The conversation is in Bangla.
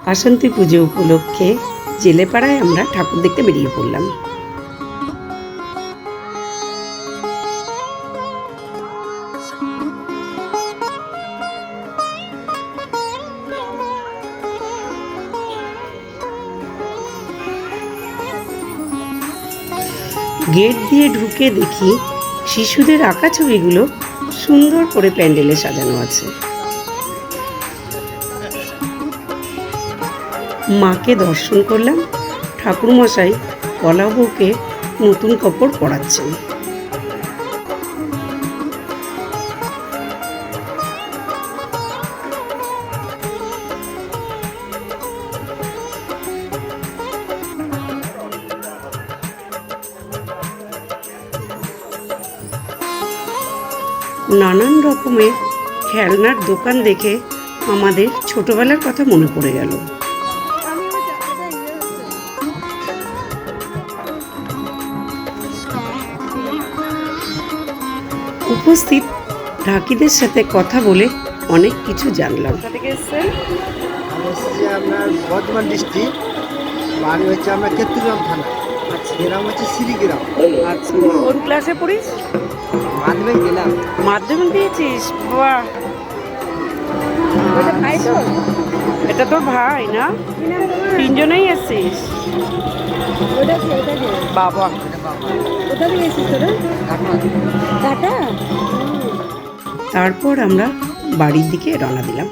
বাসন্তী পুজো উপলক্ষে জেলেপাড়ায় আমরা ঠাকুর দেখতে বেরিয়ে পড়লাম। গেট দিয়ে ঢুকে দেখি শিশুদের আঁকা ছবিগুলো সুন্দর করে প্যান্ডেলে সাজানো আছে। মাকে দর্শন করলাম। ঠাকুরমশাই কলা বউকে নতুন কাপড় পরাচ্ছেন। নানান রকমের খেলনার দোকান দেখে আমাদের ছোটবেলার কথা মনে পড়ে গেল। উপস্থিত ঢাকিদের সাথে কথা বলে অনেক কিছু জানলাম। আপনার বর্ধমান ডিস্ট্রিক্ট, বাড়ি হচ্ছে আমরা কেতুগ্রাম থানা, গ্রাম হচ্ছে শ্রীগ্রাম। আচ্ছা, কোন ক্লাসে পড়িস? মাধ্যমিক গেলাম। মাধ্যমিক দিয়েছিস? বাহ, এটা তোর ভাই না? তিনজনেই এসছিস? বাবা, তারপর আমরা বাড়ির দিকে রওনা দিলাম।